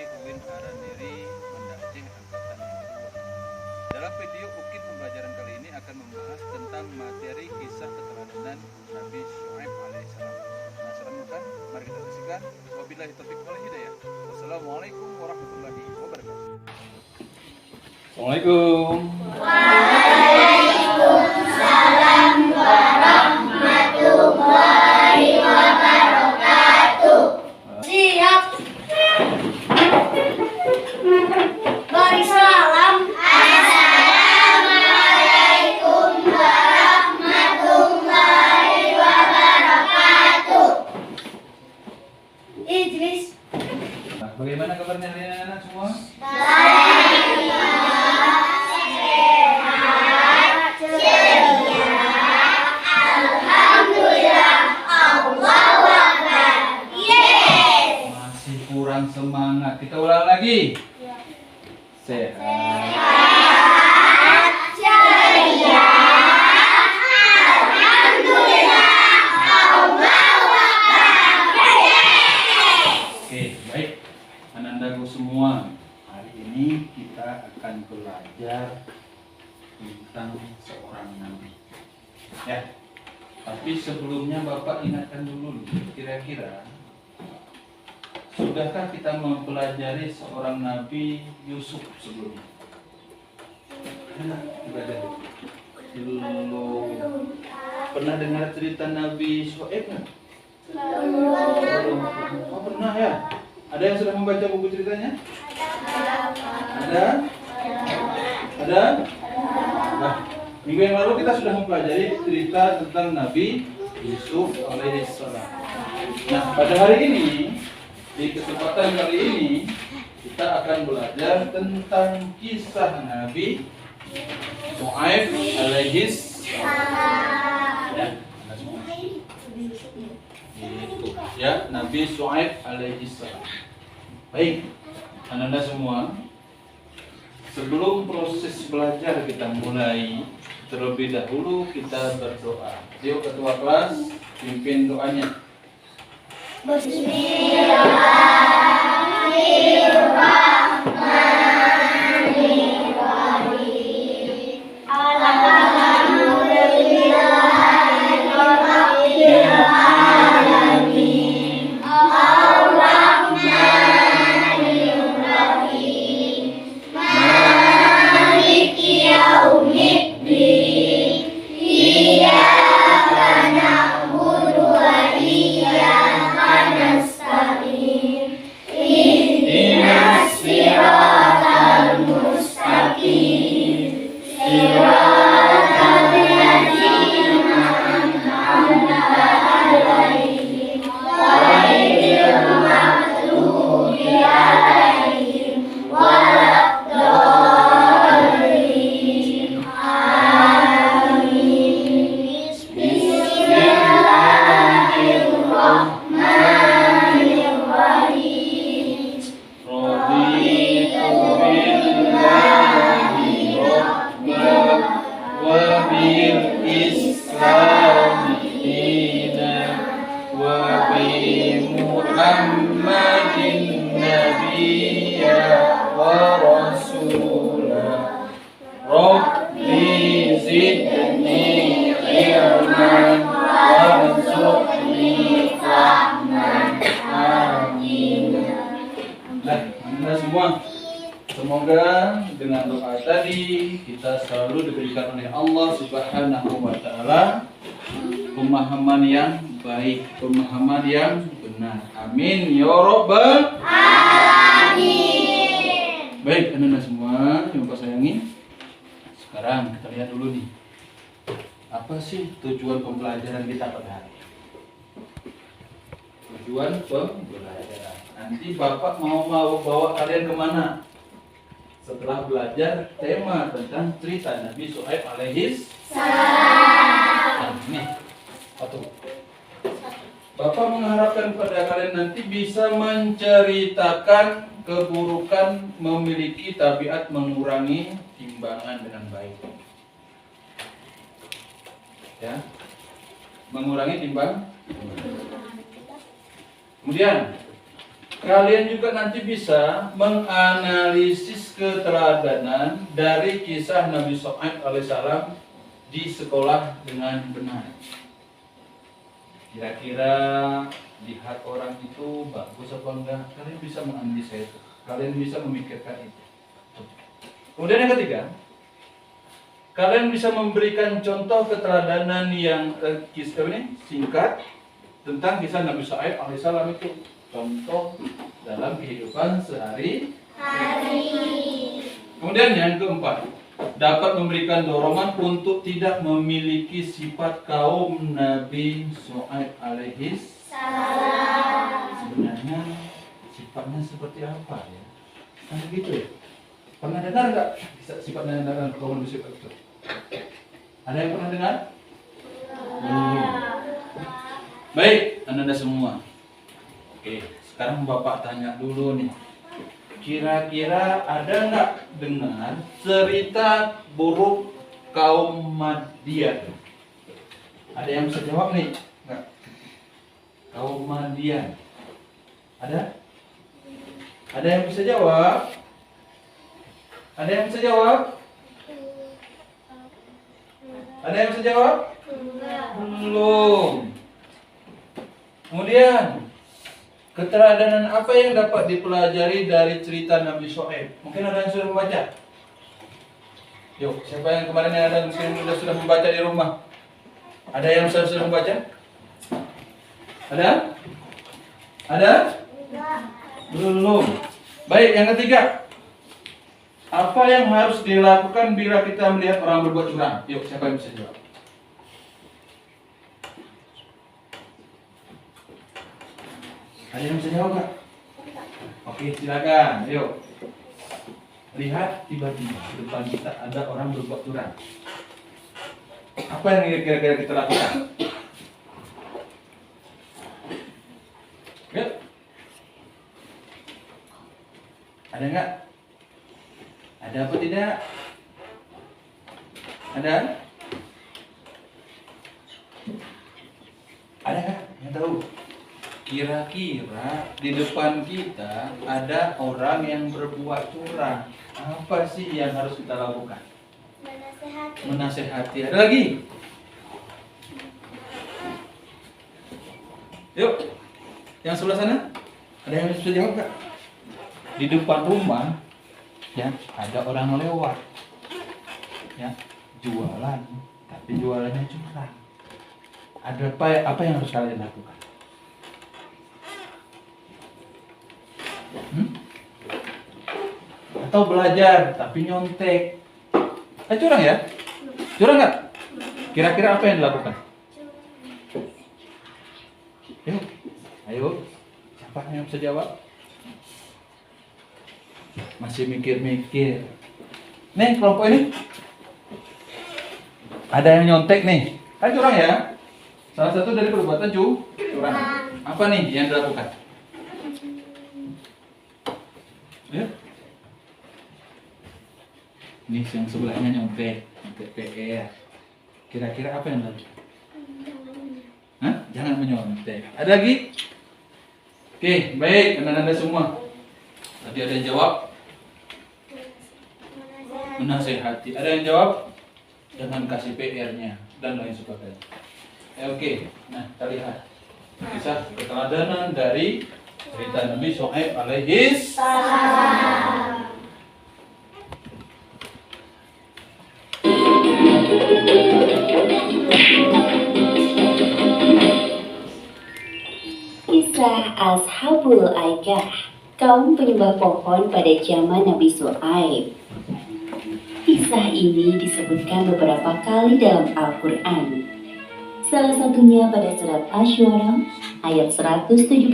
Uwin Araniri Mendacing angkatan yang kedua. Dalam video Ukit pembelajaran kali ini akan membahas tentang materi kisah keteladanan Nabi Syuaib alaihissalam. Penasaran bukan? Mari kita saksikan. Wabillahi taufiq wal hidayah. Wassalamualaikum warahmatullahi wabarakatuh. Assalamualaikum. Waalaikumsalam warahmatullahi wabarakatuh. Siap. Beri salam. Assalamualaikum warahmatullahi wabarakatuh. Idris. Nah, bagaimana kabarnya anak-anak semua? Kurang semangat. Kita ulang lagi. Sehat. Ceria. Alhamdulillah. Allahu Akbar. Oke, baik. Anandaku semua. Hari ini kita akan belajar tentang seorang nabi. Ya. Tapi sebelumnya Bapak ingatkan dulu nih, kira-kira sudahkah kita mempelajari seorang Nabi Yusuf sebelumnya? Belajar belum. Pernah dengar cerita Nabi Syuaib kan? Oh, pernah ya? Ada yang sudah membaca buku ceritanya? Ada? Ada? Nah, minggu yang lalu kita sudah mempelajari cerita tentang Nabi Yusuf alaihissalam. Nah, pada hari ini, di kesempatan kali ini kita akan belajar tentang kisah Nabi Syuaib alaihissalam. Ya, Nabi Syuaib alaihissalam. Baik, Anda semua, sebelum proses belajar kita mulai, terlebih dahulu kita berdoa. Yuk ketua kelas, pimpin doanya. Bismillahirrahmanirrahim. Alhamdulillahirabbil alamin. Ar-Rahmanir Rahim. Maliki yaumiddin. Iyyaka na'budu wa iyyaka nasta'in. Ihdinas siratal mustaqim. Siratal ladzina an'amta 'alaihim ghairil maghdubi 'alaihim waladdallin. Amin. Bismillahirrahmanirrahim. Raditu billahi rabban wa bil islami dinan wa bi Muhammadin nabiyya wa rasula. Rabbi zidni ilman warzuqni fahman. Amin. Nah, Anda semua, semoga dengan doa tadi kita selalu diberikan oleh Allah Subhanahu wa taala pemahaman yang baik, pemahaman yang benar. Amin ya rabbal Amin. Baik, Anda semua yang Bapak sayangi. Sekarang kita lihat dulu nih. Apa sih tujuan pembelajaran kita pada hari ini? Tujuan pembelajaran. Nanti Bapak mau bawa kalian kemana? Setelah belajar tema tentang cerita Nabi Syuaib alaihissalam. Nih, satu. Bapak mengharapkan pada kalian nanti bisa menceritakan keburukan memiliki tabiat mengurangi timbangan dengan baik. Ya, mengurangi timbang. Kemudian kalian juga nanti bisa menganalisis keteladanan dari kisah Nabi Shu'aib alaihissalam di sekolah dengan benar. Kira-kira lihat orang itu bagus apa enggak, kalian bisa menganalisa itu, kalian bisa memikirkan itu. Kemudian yang ketiga, kalian bisa memberikan contoh keteladanan yang singkat tentang kisah Nabi Shu'aib alaihissalam itu. Contoh dalam kehidupan sehari-hari. Kemudian yang keempat, dapat memberikan dorongan untuk tidak memiliki sifat kaum Nabi Shu'aib alaihissalam. Sebenarnya sifatnya seperti apa ya? Kan begitu ya? Pernah dengar nggak sifatnya kaum Nabi Shu'aib itu? Ada yang pernah dengar? Baik, anda semua. Oke, sekarang Bapak tanya dulu nih. Kira-kira ada nggak dengar cerita buruk kaum Madian? Ada yang bisa jawab nih? Nggak? Kaum Madian. Ada? Ada yang bisa jawab? Ada yang bisa jawab? Ada yang bisa jawab? Belum. Kemudian, keteladanan apa yang dapat dipelajari dari cerita Nabi Shu'aib? Mungkin ada yang sudah membaca? Yuk, siapa yang kemarin yang ada mungkin sudah membaca di rumah? Ada yang sudah membaca? Ada? Ada? Belum. Baik, yang ketiga. Apa yang harus dilakukan bila kita melihat orang berbuat curang? Yuk, siapa yang bisa jawab? Ada yang bisa jawab nggak? Oke, silakan. Yuk. Lihat tiba-tiba di depan kita ada orang berbuat curang. Apa yang kira-kira kita lakukan? Yuk. Ada nggak? Ada apa tidak? Ada? Ada nggak yang tahu? Kira-kira di depan kita ada orang yang berbuat curang. Apa sih yang harus kita lakukan? Menasehati. Ada lagi? Yuk, yang sebelah sana. Ada yang bisa jawab nggak? Di depan rumah, ya ada orang lewat, ya jualan, tapi jualannya curang. Ada apa yang harus kalian lakukan? Atau belajar tapi nyontek. Curang ya? Curang nggak? Kira-kira apa yang dilakukan? Yuk, ayo. Siapa yang bisa jawab? Masih mikir-mikir. Nih kelompok ini ada yang nyontek nih. Curang ya? Salah satu dari perbuatan curang. Apa nih yang dilakukan? Ya. Ini yang sebelahnya nyontek PR. Kira-kira apa yang lalu? Hah? Jangan menyontek. Ada lagi? Oke, baik, anda semua. Tadi ada yang jawab? Menasehati. Ada yang jawab? Jangan kasih PR-nya dan lain sebagainya. Oke, nah kita lihat kisah keteladanan dari cerita Nabi Shu'aib alaihissalam. Kisah Ashabul Aikah, kaum penyembah pohon pada zaman Nabi Shu'aib. Kisah ini disebutkan beberapa kali dalam Al-Quran. Salah satunya pada surat Asy-Syu'ara ayat 176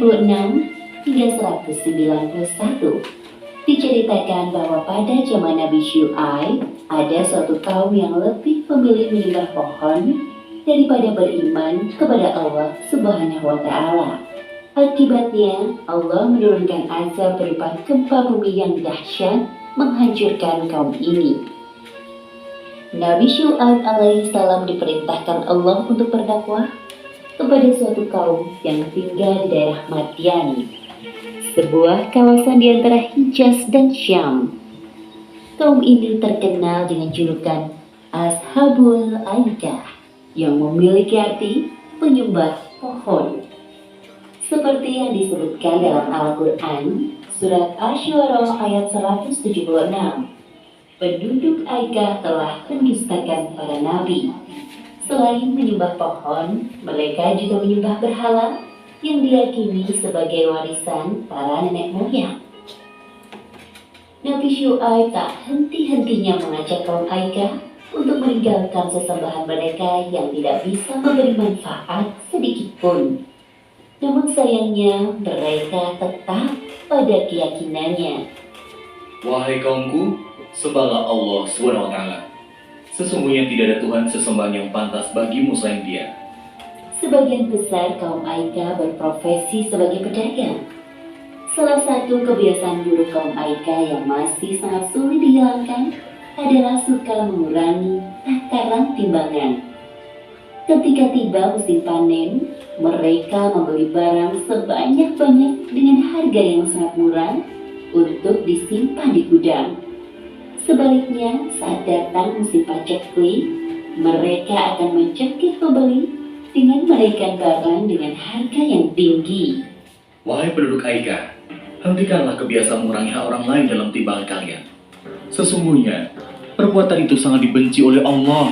hingga 191. Diceritakan bahwa pada zaman Nabi Shu'aib ada suatu kaum yang lebih memilih menyembah pohon daripada beriman kepada Allah Subhanahu wa Ta'ala. Akibatnya, Allah menurunkan azab berupa gempa bumi yang dahsyat menghancurkan kaum ini. Nabi Shu'aib alaihissalam diperintahkan Allah untuk berdakwah kepada suatu kaum yang tinggal di daerah Madian. sebuah kawasan di antara Hijaz dan Syam. Kaum ini terkenal dengan julukan Ashabul Aikah yang memiliki arti penyembah pohon. Seperti yang disebutkan dalam Al-Quran, surat Asy-Syu'ara ayat 176, penduduk Aikah telah mendustakan para nabi. Selain menyembah pohon, mereka juga menyembah berhala yang diyakini sebagai warisan para nenek moyang. Nabi Syu'aib tak henti-hentinya mengajak kaum Aikah untuk meninggalkan sesembahan mereka yang tidak bisa memberi manfaat sedikit pun. Namun sayangnya mereka tetap pada keyakinannya. Wahai kaumku, sembahlah Allah SWT. Sesungguhnya tidak ada Tuhan sesembahan yang pantas bagimu selain Dia. Sebagian besar kaum Aikah berprofesi sebagai pedagang. Salah satu kebiasaan buruk kaum Aikah yang masih sangat sulit dihilangkan adalah suka mengurangi takaran timbangan. Ketika tiba musim panen, mereka membeli barang sebanyak-banyak dengan harga yang sangat murah untuk disimpan di gudang. Sebaliknya, saat datang musim paceklik, mereka akan mencekik pembeli dengan menaikkan barang dengan harga yang tinggi. Wahai penduduk Aikah, hentikanlah kebiasaan mengurangi hak orang lain dalam timbangan kalian. Sesungguhnya, perbuatan itu sangat dibenci oleh Allah.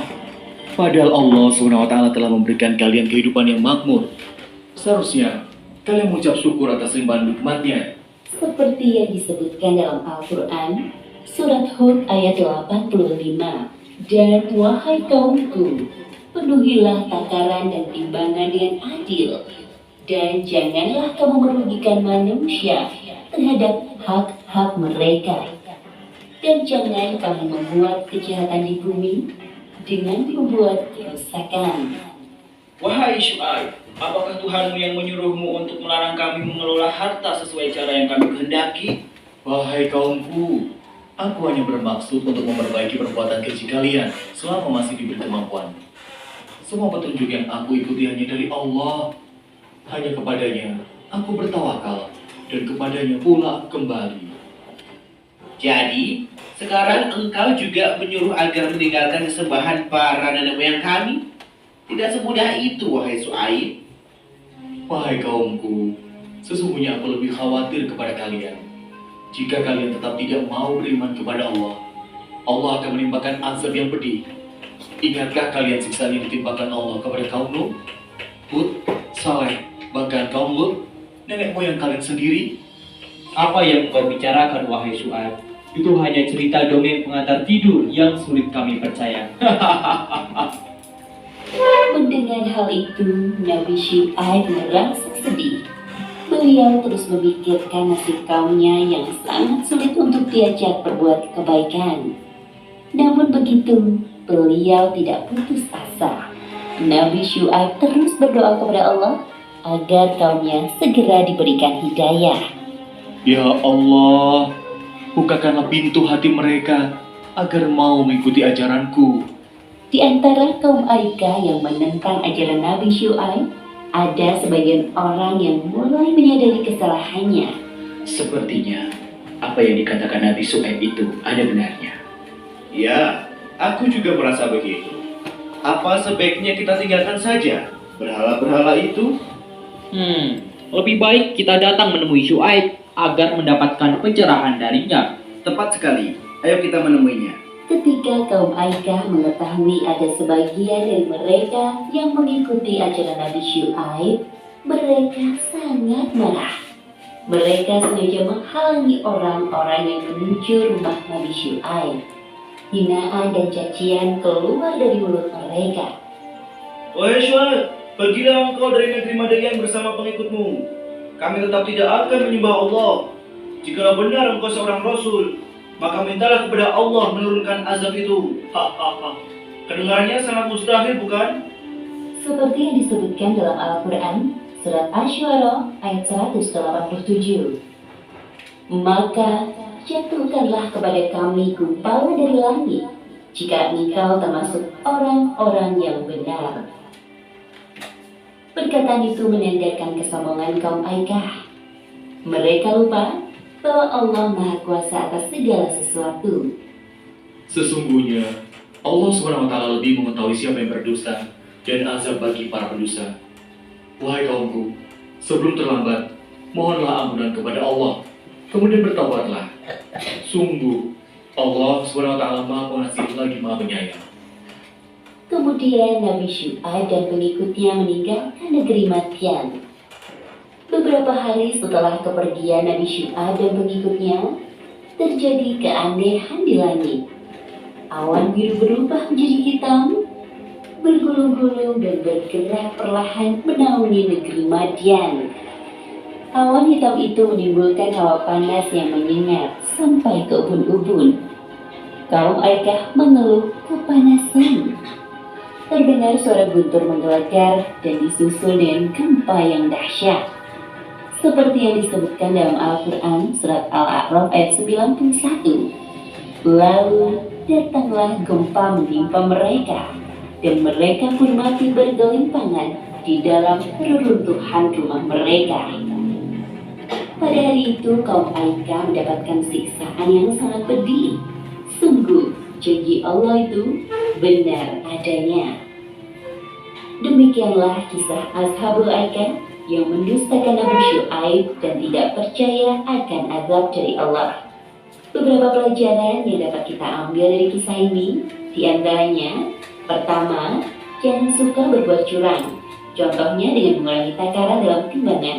Padahal Allah SWT telah memberikan kalian kehidupan yang makmur. Seharusnya, kalian mengucap syukur atas limpahan nikmatnya. Seperti yang disebutkan dalam Al-Quran, surat Hud ayat 85, dan wahai kaumku, penuhilah takaran dan timbangan dengan adil, dan janganlah kamu merugikan manusia terhadap hak-hak mereka, dan jangan kamu membuat kejahatan di bumi dengan membuat kerusakan. Wahai Syu'aib, apakah Tuhanmu yang menyuruhmu untuk melarang kami mengelola harta sesuai cara yang kami kehendaki? Wahai kaumku, aku hanya bermaksud untuk memperbaiki perbuatan keji kalian selama masih diberi kemampuan. Semua petunjuk yang aku ikuti hanya dari Allah. Hanya kepadanya aku bertawakal, dan kepadanya pula aku kembali. Jadi, sekarang engkau juga menyuruh agar meninggalkan kesembahan para nenek moyang kami? Tidak semudah itu, wahai Syu'aib. Wahai kaumku, sesungguhnya aku lebih khawatir kepada kalian. Jika kalian tetap tidak mau beriman kepada Allah, Allah akan menimpakan azab yang pedih. Ingatkah kalian siksaan yang ditimpakan Allah kepada kaum Nuh, Hud, Saleh, bahkan kaum Lut, nenek moyang kalian sendiri? Apa yang kau bicarakan, wahai Syu'aib? Itu hanya cerita dongeng pengantar tidur yang sulit kami percaya. Mendengar hal itu, Nabi Syu'aib merasa sedih. Beliau terus memikirkan nasib kaumnya yang sangat sulit untuk diajak berbuat kebaikan. Namun begitu, beliau tidak putus asa. Nabi Syu'aib terus berdoa kepada Allah agar kaumnya segera diberikan hidayah. Ya Allah, bukakanlah pintu hati mereka agar mau mengikuti ajaranku. Di antara kaum Aikah yang menentang ajaran Nabi Syu'aib, ada sebagian orang yang mulai menyadari kesalahannya. Sepertinya apa yang dikatakan Nabi Syu'aib itu ada benarnya. Ya, aku juga merasa begitu. Apa sebaiknya kita tinggalkan saja berhala-berhala itu? Lebih baik kita datang menemui Syu'aib agar mendapatkan pencerahan darinya. Tepat sekali. Ayo kita menemuinya. Ketika kaum Aikah mengetahui ada sebagian dari mereka yang mengikuti ajaran Nabi Syu'aib, mereka sangat marah. Mereka sengaja menghalangi orang-orang yang menuju rumah Nabi Syu'aib. Hinaan dan cacian keluar dari mulut mereka. Wahai Syu'aib, pergilah engkau dari negeri Madian bersama pengikutmu. Kami tetap tidak akan menyembah Allah. Jikalau benar engkau seorang Rasul, maka mintalah kepada Allah menurunkan azab itu. Kedengarannya sangat mustahil, bukan? Seperti yang disebutkan dalam Al-Quran, surat Asy-Syu'ara ayat 187. Maka jatuhkanlah kepada kami gumpalan dari langit, jika engkau termasuk orang-orang yang benar. Perkataan itu menandakan kesombongan kaum Aikah. Mereka lupa bahwa Allah Maha Kuasa atas segala sesuatu. Sesungguhnya Allah SWT lebih mengetahui siapa yang berdosa dan azab bagi para pendosa. Wahai kaumku, sebelum terlambat, mohonlah ampunan kepada Allah, kemudian bertobatlah. Sungguh, Allah SWT Maha Pengasih lagi Maha Penyayang. Kemudian Nabi Syuaib dan pengikutnya meninggalkan negeri Madian. Beberapa hari setelah kepergian Nabi Syuaib dan pengikutnya, terjadi keanehan di langit. Awan biru berubah menjadi hitam, bergulung-gulung dan bergerak perlahan menaungi negeri Madian. Awan hitam itu menimbulkan hawa panas yang menyengat sampai ke ubun-ubun. Kaum Aikah mengeluh kepanasan. Terdengar suara guntur menggelegar dan disusul dengan gempa yang dahsyat. Seperti yang disebutkan dalam Al-Quran surat Al-A'raf ayat 91. Lalu datanglah gempa menimpa mereka, dan mereka pun mati bergelimpangan di dalam reruntuhan rumah mereka. Pada hari itu kaum Aikah mendapatkan siksaan yang sangat pedih. Sungguh, janji Allah itu benar adanya. Demikianlah kisah Ashabul Aikah yang mendustakan Nabi Syuaib dan tidak percaya akan azab dari Allah. Beberapa pelajaran yang dapat kita ambil dari kisah ini, diantaranya, pertama, jangan suka berbuat curang. Contohnya dengan mengurangi takaran dalam timbangan,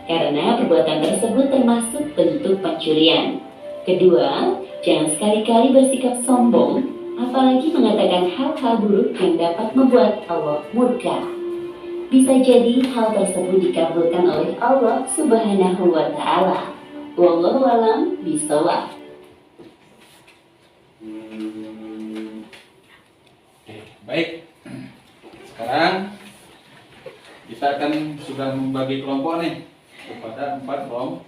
karena perbuatan tersebut termasuk bentuk pencurian. Kedua, jangan sekali-kali bersikap sombong, apalagi mengatakan hal-hal buruk yang dapat membuat Allah murka. Bisa jadi hal tersebut dikabulkan oleh Allah Subhanahu wa Ta'ala. Wallahu a'lam bishawab. Baik, sekarang kita akan sudah membagi kelompok nih kepada 4 kelompok.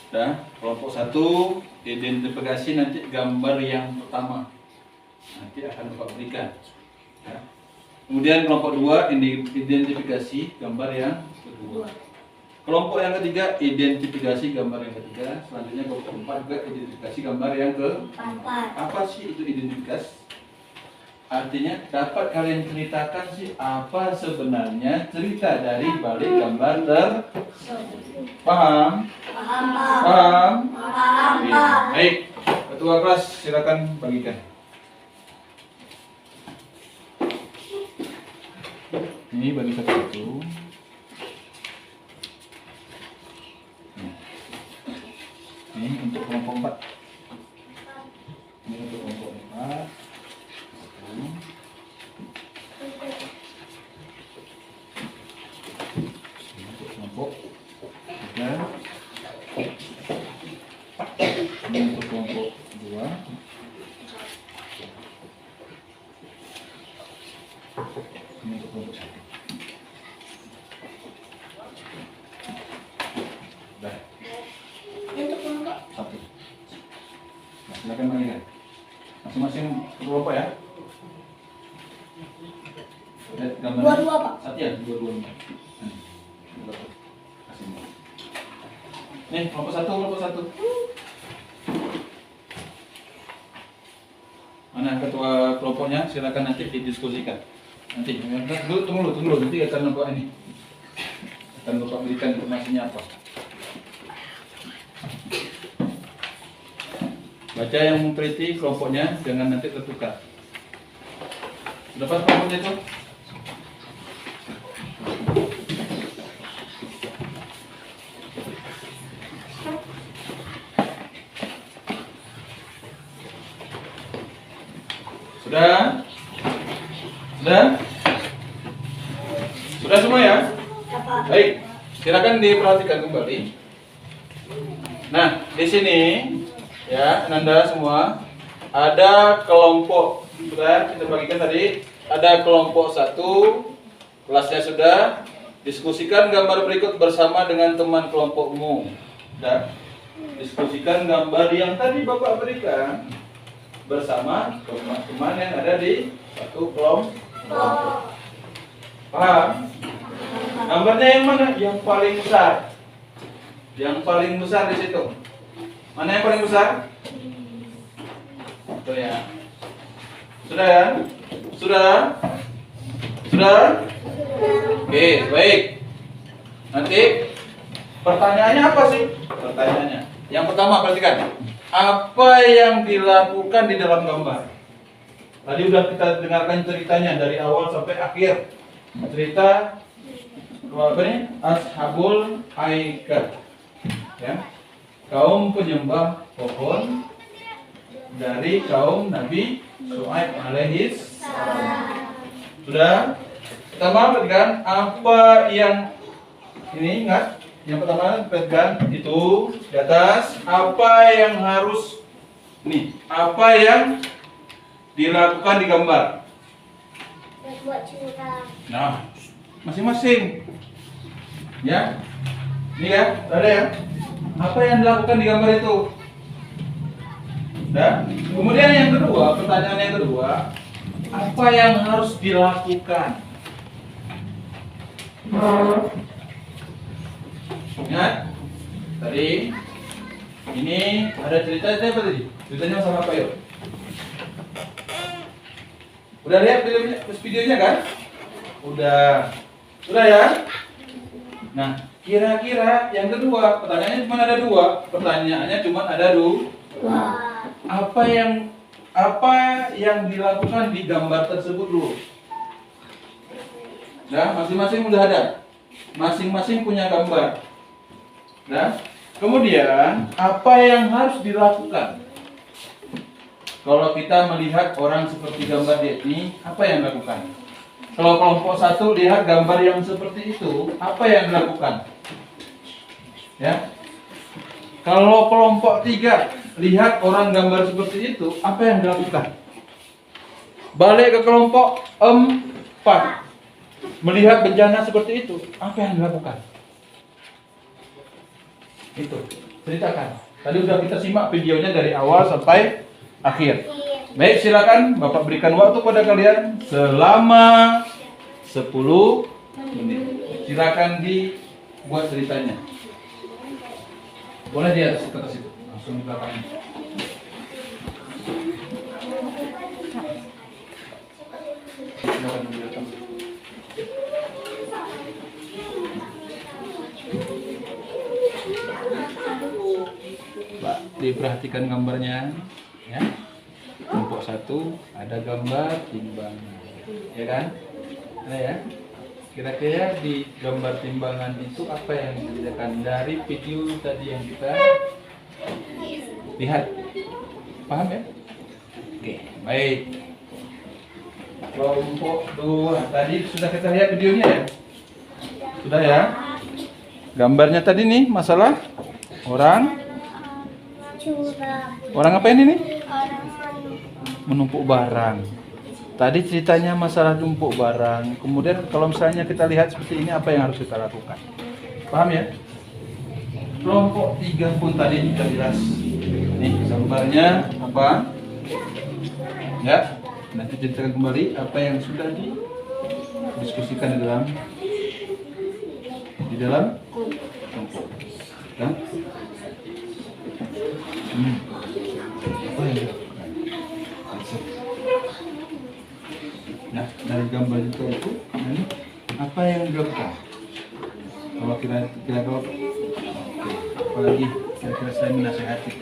Dan kelompok 1 identifikasi nanti gambar yang pertama, nanti akan Bapak berikan. Ya. Kemudian kelompok 2 identifikasi gambar yang kedua. Kelompok yang ketiga identifikasi gambar yang ketiga. Selanjutnya kelompok 4 juga identifikasi gambar yang keempat. Apa sih itu identifikasi? Artinya dapat kalian ceritakan sih apa sebenarnya cerita dari balik gambar tersebut. Paham? Paham? Oke, baik. Ketua kelas silakan bagikan. Ini bagi satu-satu. Ini untuk kelompok 4. Ini untuk kelompok 4. Untuk kelompok 3. Ini untuk kelompok 2. Ini untuk kelompok 1. Dah. Untuk kelompok 1. Nah, silakan bagikan. Masing-masing kelompok ya. Lihat gambarnya. Dua-dua, Pak. Satu ya, dua-duanya. Kasih. Nih, kelompok 1, kelompok 1. Mana ketua kelompoknya? Silakan nanti didiskusikan. Nanti, tunggu dulu, nanti akan nampak ini. Akan Bapak berikan informasinya apa. Baca yang mengkritik kelompoknya, jangan nanti tertukar. Dapat kelompoknya itu? Sudah? Sudah? Sudah semua ya? Baik, silakan diperhatikan kembali. Nah, di sini ya, Ananda semua ada kelompok. Sudah kita bagikan tadi. Ada kelompok 1, kelasnya sudah. Diskusikan gambar berikut bersama dengan teman kelompokmu. Dan diskusikan gambar yang tadi Bapak berikan bersama teman-teman yang ada di satu kelompok. Paham? Gambarnya yang mana? Yang paling besar. Yang paling besar di situ. Mana yang paling besar? Itu ya. Sudah ya? Sudah? Sudah? Oke, baik. Nanti pertanyaannya apa sih? Pertanyaannya. Yang pertama perhatikan. Apa yang dilakukan di dalam gambar? Tadi udah kita dengarkan ceritanya dari awal sampai akhir. Cerita apa nih? Ashabul Aikah. Ya. Kaum penyembah pohon dari kaum Nabi Syuaib alaihis. Sudah? Pertama perhatikan apa yang ini ingat. Yang pertama perhatikan itu di atas apa yang harus nih, apa yang dilakukan di gambar. Buat cerita. Nah, masing-masing. Ya. Ini ya, ada ya. Apa yang dilakukan di gambar itu? Nah, kemudian yang kedua, pertanyaan yang kedua, apa yang harus dilakukan? Ingat, tadi ini ada ceritanya apa tadi? Ceritanya sama apa yuk? Udah lihat videonya kan? Udah ya? Nah, kira-kira yang kedua, pertanyaannya cuma ada dua. Pertanyaannya cuma ada dua. Apa yang dilakukan di gambar tersebut dulu? Nah, masing-masing udah ada. Masing-masing punya gambar. Nah, kemudian apa yang harus dilakukan? Kalau kita melihat orang seperti gambar dia ini, apa yang dilakukan? Kalau kelompok satu lihat gambar yang seperti itu, apa yang dilakukan? Ya. Kalau kelompok 3 lihat orang gambar seperti itu, apa yang dilakukan? Balik ke kelompok 4 melihat bencana seperti itu, apa yang dilakukan? Itu, ceritakan. Tadi udah kita simak videonya dari awal sampai akhir. Baik, silakan Bapak berikan waktu pada kalian selama 10 menit. Silakan dibuat ceritanya. Boleh di atas itu, langsung di belakangnya. Silakan dibuat. Pak, diperhatikan gambarnya, ya. Kelompok 1 ada gambar timbangan, ya kan? Ada ya. Kira-kira di gambar timbangan itu apa yang dibedakan dari video tadi yang kita lihat? Paham ya? Oke, baik. Kelompok 2 tadi sudah kita lihat videonya ya? Sudah ya? Gambarnya tadi nih masalah orang apa ini nih? Menumpuk barang. Tadi ceritanya masalah numpuk barang. Kemudian kalau misalnya kita lihat seperti ini, apa yang harus kita lakukan? Paham ya? Kelompok 3 pun tadi sudah jelas. Nih gambarnya apa? Ya. Nanti ceritakan kembali apa yang sudah didiskusikan di dalam kelompok. Ya? Apa yang dilakukan? Nah, dari gambar itu ini apa yang dilakukan? Kalau kira-kira oke, apalagi kira-kira saya menasihati.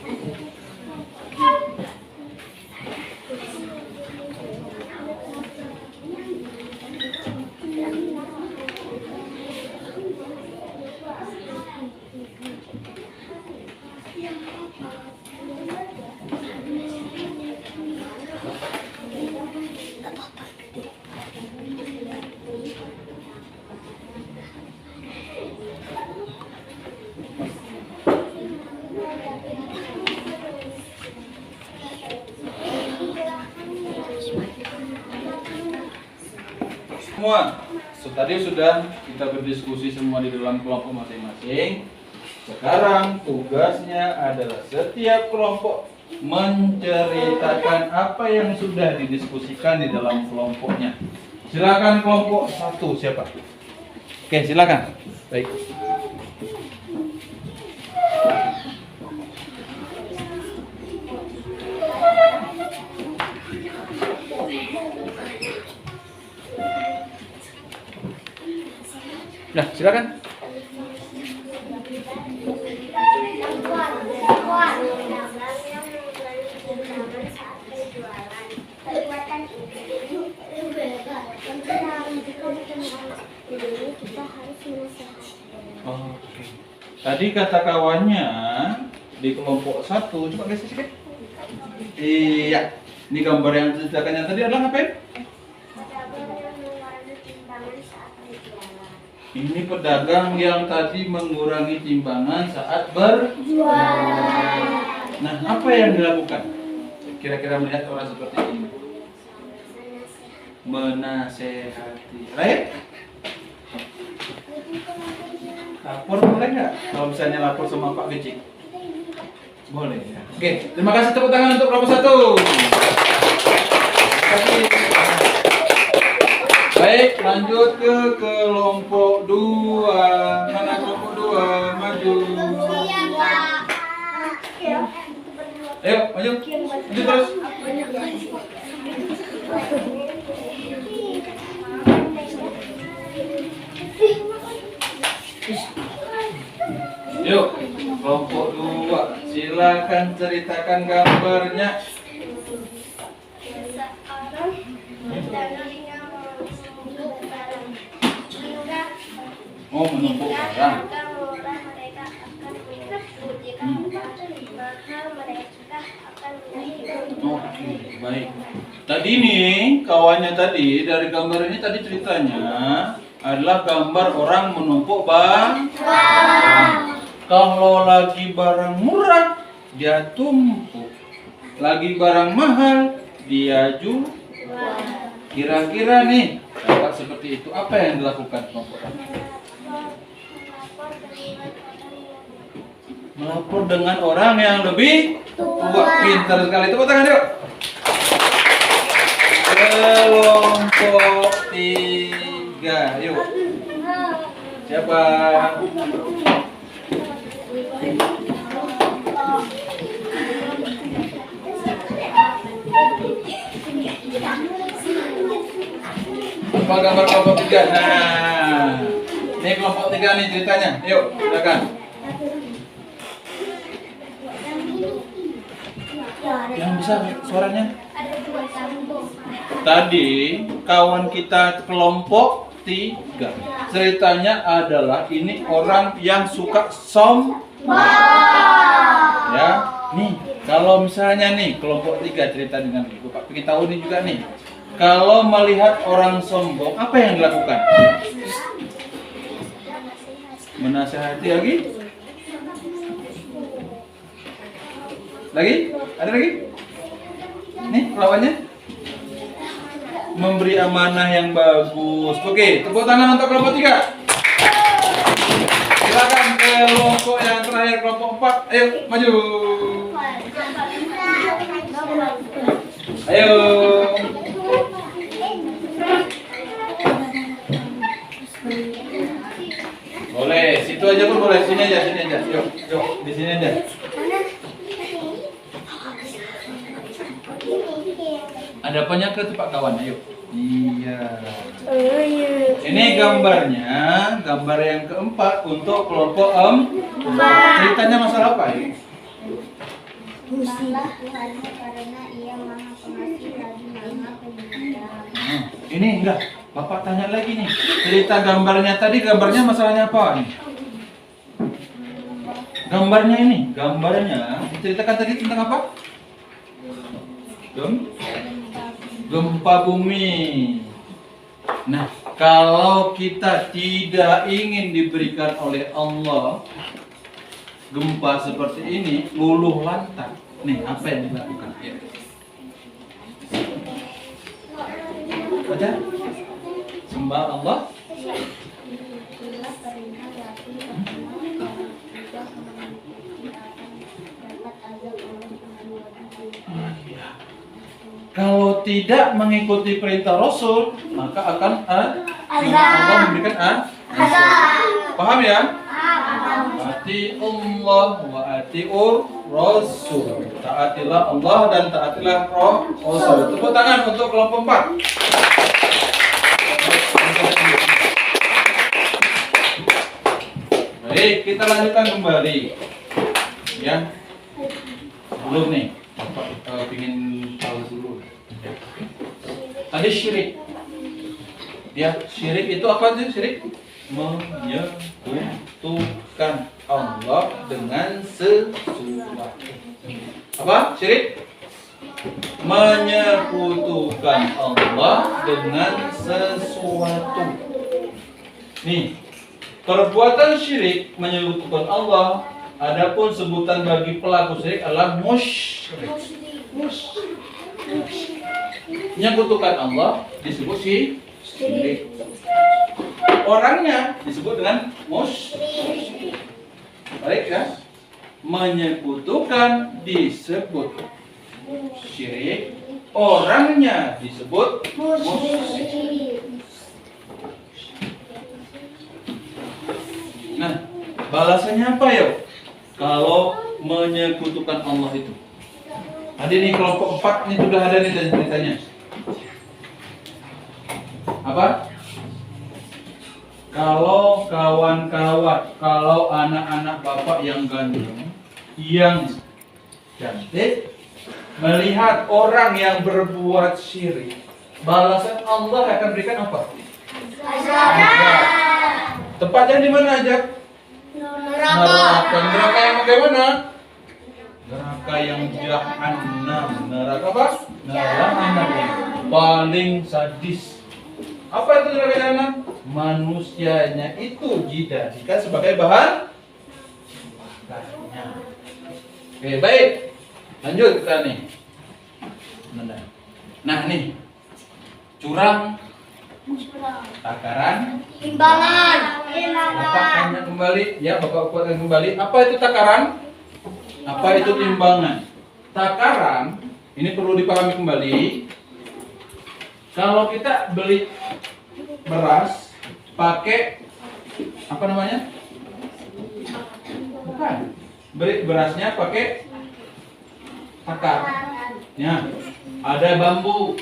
Semua, tadi sudah kita berdiskusi semua di dalam kelompok masing-masing. Sekarang tugasnya adalah setiap kelompok menceritakan apa yang sudah didiskusikan di dalam kelompoknya. Silakan kelompok 1 siapa? Oke, silakan. Baik. Nah, silakan. Kekuatan itu kita harus menasehati. Oke. Tadi kata kawannya di kelompok 1, coba geser sedikit. Iya. Ini gambar yang diceritakannya tadi adalah apa ya? Ini pedagang yang tadi mengurangi timbangan saat berjualan. Nah, apa yang dilakukan? Kira-kira melihat orang seperti ini. Menasehati. Right? Lapor boleh nggak? Kalau misalnya lapor sama Pak Gecik? Boleh ya. Oke, terima kasih, tepuk tangan untuk kelompok 1. Baik, lanjut ke kelompok 2. Mana kelompok 2? Maju. Ayo, maju. Maju terus. Yuk, kelompok 2. Silakan ceritakan gambarnya. Oh, menumpuk barang. Oke, baik. Tadi nih, kawannya tadi dari gambar ini tadi ceritanya adalah gambar orang menumpuk barang. Kalau lagi barang murah, dia tumpuk. Lagi barang mahal, dia jual. Kira-kira nih, dapat seperti itu, apa yang dilakukan kelompok tadi? Melapor dengan orang yang lebih tua. Pintar sekali. Tepuk tangan yuk. Kelompok 3. Yuk. Siapa? Apa gambar kelompok 3? Nah, ini kelompok 3 nih ceritanya. Yuk, silakan. Yang besar suaranya. Tadi kawan kita kelompok 3. Ceritanya adalah ini orang yang suka sombong. Ya, nih kalau misalnya nih kelompok 3 cerita dengan Ibu Pak pengen tahu nih juga nih. Kalau melihat orang sombong, apa yang dilakukan? Menasehati lagi? Lagi? Ada lagi? Nih lawannya? Memberi amanah yang bagus. Oke, tepuk tangan untuk kelompok 3. Silakan kelompok yang terakhir, kelompok 4. Ayo, maju. Ayo. Boleh, situ aja pun boleh, sini aja. Yuk, di sini aja. Ada apanya ke Pak kawan? Ayo. Iya. Ini gambarnya, gambar yang keempat untuk kelompok 4. Ceritanya masalah apa ya? Musibah Tuhanmu karena Ia Maha Pengasih lagi Maha Penyayang. Ini enggak, Bapak tanya lagi nih. Cerita gambarnya tadi, gambarnya masalahnya apa nih? Gambarnya ini, gambarnya diceritakan tadi tentang apa? Gempa bumi. Nah, kalau kita tidak ingin diberikan oleh Allah gempa seperti ini, luluh lantak. Nih, apa yang dilakukan? Ya. Baca. Sembah Allah. Kalau tidak mengikuti perintah Rasul, maka akan Allah memberikan azab. Paham ya? Ati Allah wa atiur Rasul. Taatilah Allah dan taatilah Rasul. Tepuk tangan untuk kelompok 4. Baik, kita lanjutkan kembali. Ya. Belum nih. Bapak ingin tahu dulu. Tadi syirik. Ya, syirik itu apa sih syirik? Menyekutukan Allah dengan sesuatu. Apa? Syirik? Menyekutukan Allah dengan sesuatu. Nih, perbuatan syirik menyekutukan Allah. Adapun sebutan bagi pelaku syirik adalah musyrik. Menyekutukan Allah disebut syirik. Orangnya disebut dengan musyrik. Baik ya. Menyekutukan disebut syirik, orangnya disebut musyrik. Nah, balasannya apa ya? Kalau menyekutukan Allah itu. Ada nih kelompok 4 ini sudah ada nih ceritanya. Apa? Kalau kawan-kawan, kalau anak-anak bapak yang ganteng, yang cantik, melihat orang yang berbuat syirik, balasan Allah akan berikan apa? Azab. Tempatnya di mana aja? Neraka. Neraka yang bagaimana? Neraka yang jahanam. Neraka apa? Neraka yang paling sadis. Apa itu neraka jahanam? Manusianya itu dijadikan sebagai bahan bakarnya. Oke, baik. Lanjut kita nih. Nah nih, curang, takaran, Timbangan. Bapak tanya kembali, ya Bapak kuatkan kembali. Apa itu takaran? Apa itu timbangan? Takaran ini perlu dipahami kembali. Kalau kita beli beras pakai apa namanya? Bukan. Beli berasnya pakai takar. Ya, ada bambu,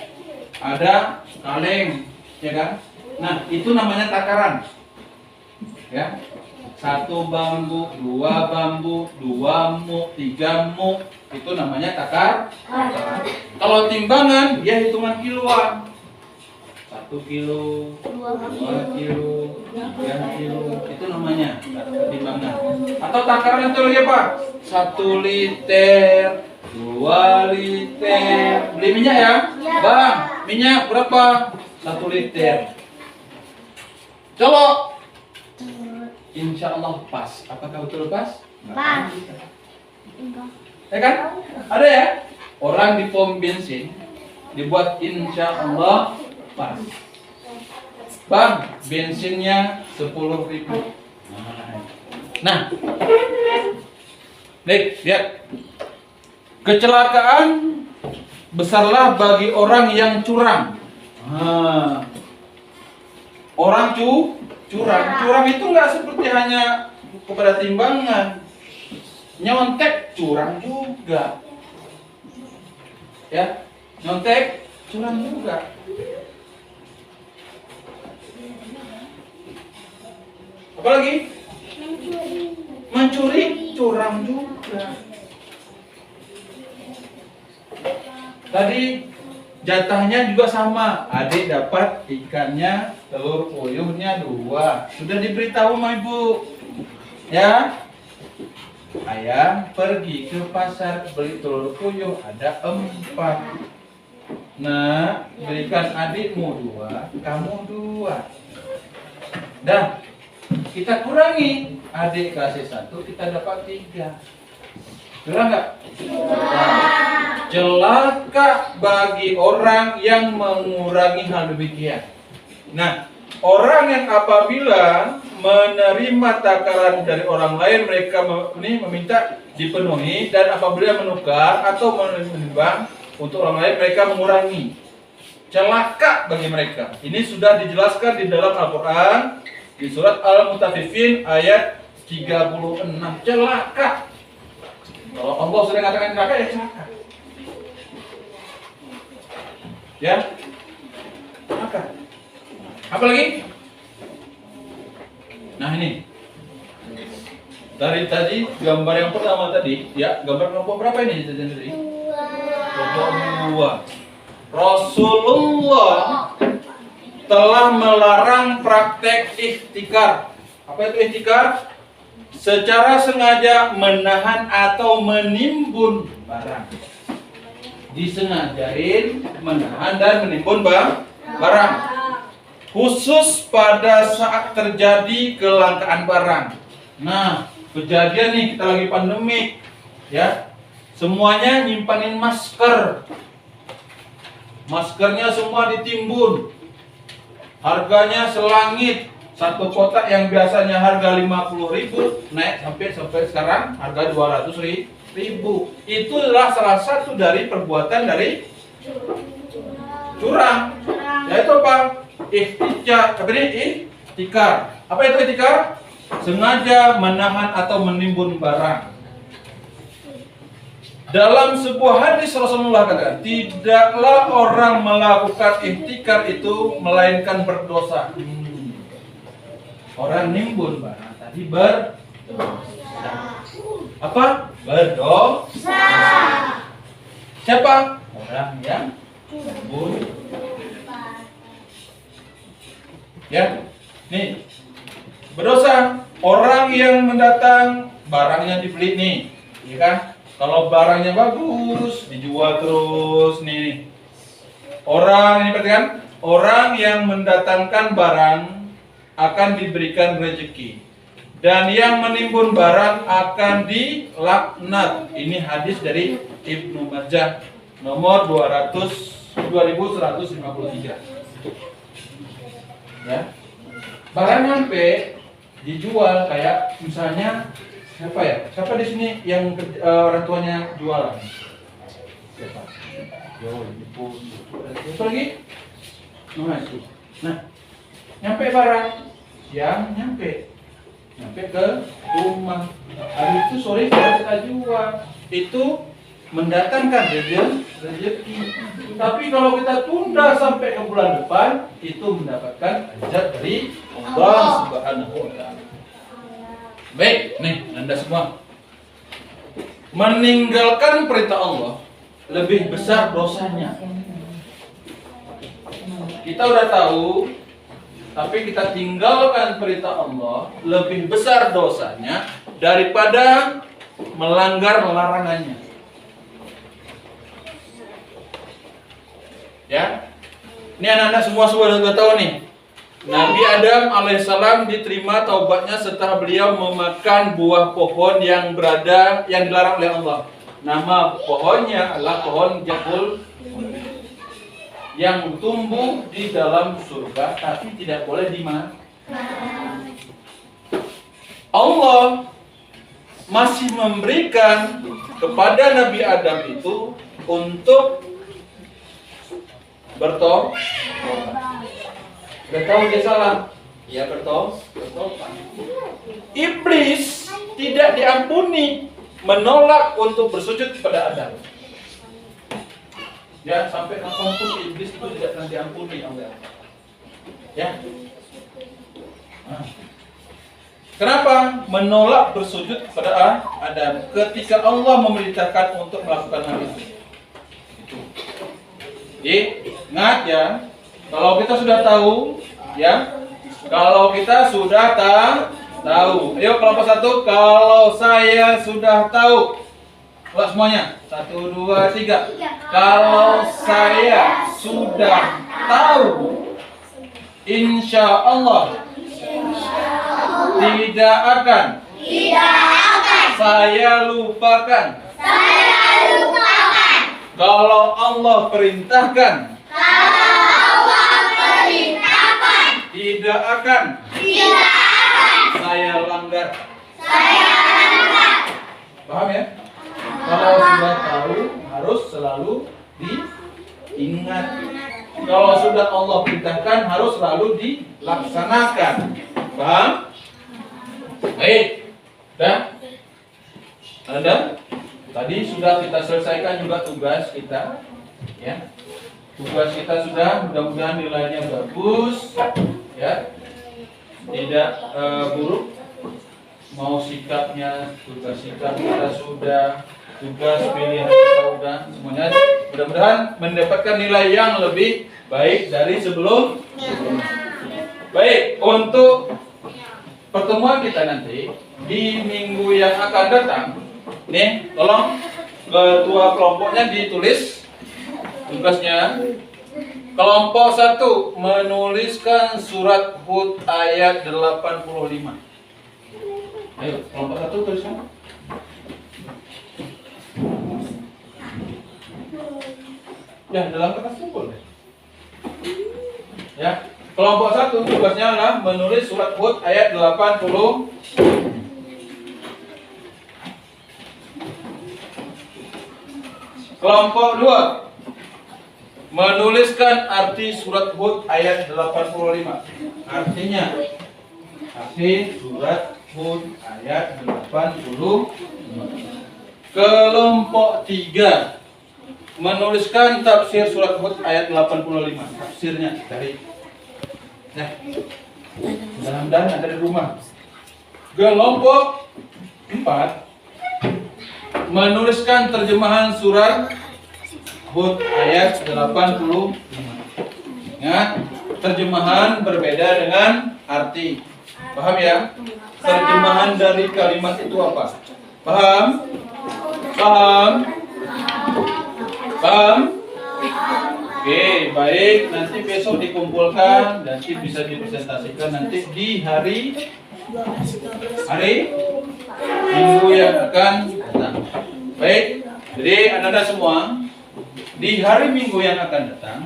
ada kaleng, ya kan? Nah, itu namanya takaran. Ya, 1 bambu, 2 bambu, 2 muk, 3 muk, itu namanya takaran. Kalau timbangan, dia hitungan kiloan. 1 kilo, 2 kilo, 3 kilo, itu namanya timbangan. Atau takaran itu lagi apa? 1 liter, 2 liter. Beli minyak ya? Bang, minyak berapa? 1 liter. Colok. Insya Allah pas. Apakah betul pas? Pas. Ya kan? Ada ya? Orang di pom bensin dibuat insya Allah pas. Bang, bensinnya 10.000. Nah, lihat. Kecelakaan besarlah bagi orang yang curang. Orang curang itu nggak seperti hanya kepada timbangan, nyontek curang juga, ya, nyontek curang juga. Apalagi mencuri curang juga. Tadi jatahnya juga sama, adik dapat ikannya, telur puyuhnya 2. Sudah diberitahu sama ibu, ya. Ayah pergi ke pasar beli telur puyuh ada 4. Nah, berikan adikmu 2, kamu 2. Dah, kita kurangi, adik kasih 1, kita dapat 3. Curang nggak? Celaka bagi orang yang mengurangi hal demikian. Nah, orang yang apabila menerima takaran dari orang lain, mereka meminta dipenuhi, dan apabila menukar atau menimbang untuk orang lain, mereka mengurangi. Celaka bagi mereka. Ini sudah dijelaskan di dalam Al-Quran di surat Al-Mutaffifin ayat 36. Celaka. Kalau Allah sudah katakan celaka, ya celaka. Ya, celaka. Apa lagi? Nah ini, Dari tadi gambar yang pertama tadi, ya gambar kelompok berapa ini tadi? Kelompok 2. Rasulullah telah melarang praktek ihtikar. Apa itu ihtikar? Secara sengaja menahan atau menimbun barang. Disengajain menahan dan menimbun barang. Khusus pada saat terjadi kelangkaan barang. Nah, kejadian nih kita lagi pandemi, ya. Semuanya nyimpanin masker. Maskernya semua ditimbun. Harganya selangit. Satu kotak yang biasanya harga 50.000 naik sampai sekarang harga 200.000. Itulah salah satu dari perbuatan dari curang. Yaitu apa? Ihtikar. Apa itu ihtikar? Sengaja menahan atau menimbun barang. Dalam sebuah hadis Rasulullah katakan, tidaklah orang melakukan ihtikar itu melainkan berdosa. Orang nimbun barang tadi berdosa. Apa? Berdosa. Siapa? Orang yang nimbun. Ya, nih berdosa. Orang yang mendatang barangnya dibeli nih, ya kan? Kalau barangnya bagus, dijual terus nih. Orang ini perhatikan, orang yang mendatangkan barang akan diberikan rezeki, dan yang menimbun barang akan dilaknat. Ini hadis dari Ibnu Majah nomor 2153. Ya, barang nyampe dijual kayak misalnya siapa ya? Siapa di sini yang orang tuanya jualan? Siapa? Yo, ibu. Siapa lagi? Nah, nyampe barang, siang nyampe ke rumah. Hari itu sore kita jual. Itu mendatangkan rezeki. Tapi kalau kita tunda sampai ke bulan depan, itu mendapatkan ajat dari Allah Subhanahu wa Ta'ala. Baik, nih Anda semua, meninggalkan perintah Allah lebih besar dosanya. Kita udah tahu, tapi kita tinggalkan perintah Allah lebih besar dosanya daripada melanggar larangannya. Ya, ini anak-anak semua sudah tahu nih. Nabi Adam alaihissalam diterima taubatnya setelah beliau memakan buah pohon yang dilarang oleh Allah. Nama pohonnya adalah pohon Jakul yang tumbuh di dalam surga, tapi tidak boleh dimakan. Allah masih memberikan kepada Nabi Adam itu untuk bertobat. Gak tahu dia salah, ya bertobat. Iblis tidak diampuni, menolak untuk bersujud kepada Adam. Ya, sampai kapanpun iblis itu tidak akan diampuni Allah. Ya. Nah. Kenapa menolak bersujud kepada Adam ketika Allah memerintahkan untuk melakukan hal itu? Itu. Jadi, ingat ya, kalau kita sudah tahu, ya, kalau kita sudah tahu. Ayo kelompok 1, kalau saya sudah tahu. Kelas semuanya. 1, 2, 3. Kalau saya sudah tahu, insya Allah tidak akan saya lupakan. Kalau Allah perintahkan, tidak akan saya langgar. Paham ya? Kalau sudah tahu, harus selalu diingat. Kalau sudah Allah perintahkan, harus selalu dilaksanakan. Paham? Baik. Anda? Tadi sudah kita selesaikan juga tugas kita. Ya. Tugas kita sudah, mudah-mudahan nilainya bagus. Ya. Tidak buruk. mau sikapnya, tugas sikap kita sudah, tugas pilihan kita udah, semuanya mudah-mudahan mendapatkan nilai yang lebih baik dari sebelumnya. Baik, untuk pertemuan kita nanti di minggu yang akan datang, nih tolong ketua kelompoknya ditulis tugasnya. Kelompok 1 menuliskan surat Hud ayat 85. Ayo, kelompok 1 tuliskan. Ya, dalam kertas kumpul. Ya, kelompok 1 tugasnya adalah menulis surat Hud ayat 80. Kelompok 2 menuliskan arti surat Hud ayat 85. Artinya, arti surat Hud ayat 85. Kelompok 3 menuliskan tafsir surat Hud ayat 85. Tafsirnya dari mudah-mudahan ada di rumah. Kelompok 4 menuliskan terjemahan surat Hud ayat 85. Ingat, terjemahan berbeda dengan arti. Paham ya? Terjemahan dari kalimat itu apa? Paham? Paham? Paham? Oke, baik. Nanti besok dikumpulkan, nanti bisa dipresentasikan nanti di hari Minggu yang akan datang. Baik. Jadi Anda semua, di hari Minggu yang akan datang,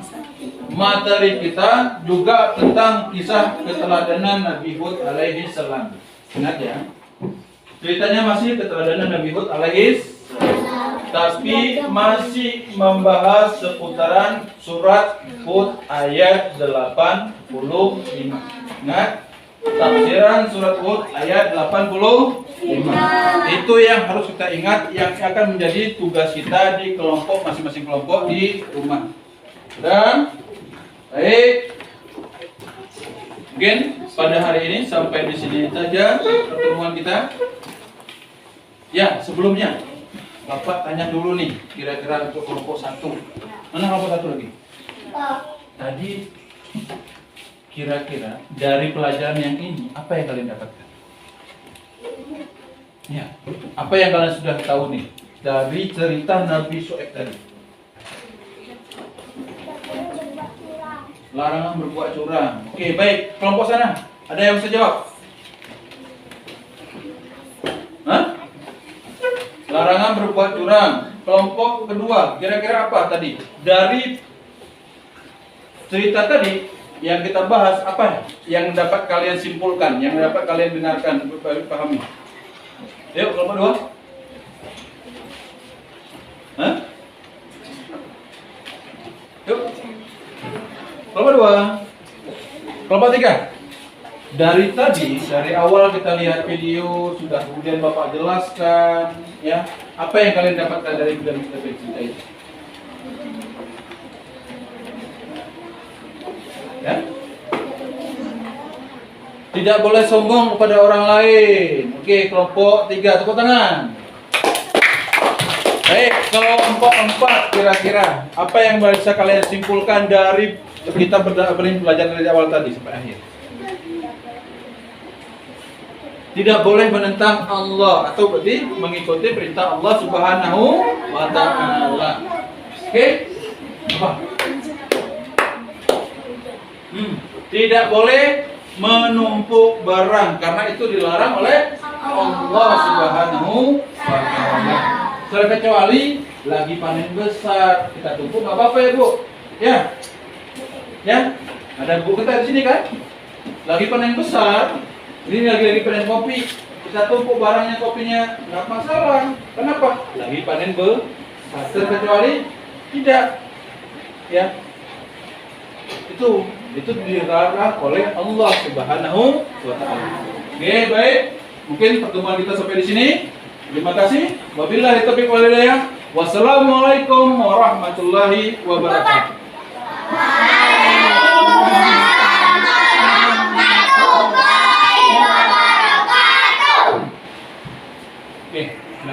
materi kita juga tentang kisah keteladanan Nabi Hud alaihi salam. Ingat ya, ceritanya masih keteladanan Nabi Hud alaihi salam, tapi masih membahas seputaran surat Hud ayat 85. Ingat, tafsiran surat Hud ayat 85. Itu yang harus kita ingat, yang akan menjadi tugas kita di kelompok, masing-masing kelompok di rumah. Dan baik, mungkin pada hari ini sampai di sini saja pertemuan kita. Ya, sebelumnya Bapak tanya dulu nih, kira-kira untuk kelompok 1. Mana kelompok 1 lagi? Tadi kira-kira dari pelajaran yang ini apa yang kalian dapatkan? Ya, apa yang kalian sudah tahu nih dari cerita Nabi Syuaib tadi? Larangan berbuat curang. Oke, baik. Kelompok sana, ada yang bisa jawab? Hah? Larangan berbuat curang. Kelompok kedua, kira-kira apa tadi? Dari cerita tadi yang kita bahas, apa yang dapat kalian simpulkan, yang dapat kalian dengarkan, pahami? Yuk, kelompok 2. Hah? Yuk. Kelompok 2. Kelompok 3. Dari tadi, dari awal kita lihat video, sudah kemudian Bapak jelaskan, ya, apa yang kalian dapatkan dari cerita itu? Ya? Tidak boleh sombong kepada orang lain. Oke, kelompok 3, tepuk tangan. Baik, kelompok 4 kira-kira apa yang bisa kalian simpulkan dari kita belajar dari awal tadi sampai akhir? Tidak boleh menentang Allah, atau berarti mengikuti perintah Allah Subhanahu wa ta'ala. Oke? Apa? Tidak boleh menumpuk barang karena itu dilarang oleh Allah Subhanahu wa ta'ala. Terkecuali lagi panen besar, kita tumpuk nggak apa-apa ya Bu? Ya, ya, ada Bu kita di sini kan? Lagi panen besar, ini lagi panen kopi, kita tumpuk barangnya, kopinya nggak masalah. Kenapa? Lagi panen besar. Terkecuali tidak, ya. Itu dilarang oleh Allah Subhanahu wa ta'ala. Oke, baik. Mungkin pertemuan kita sampai di sini. Terima kasih. Wabillahi taufiq wal hidayah. Wassalamualaikum warahmatullahi wabarakatuh. Waalaikumsalam warahmatullahi wabarakatuh.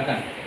Silakan.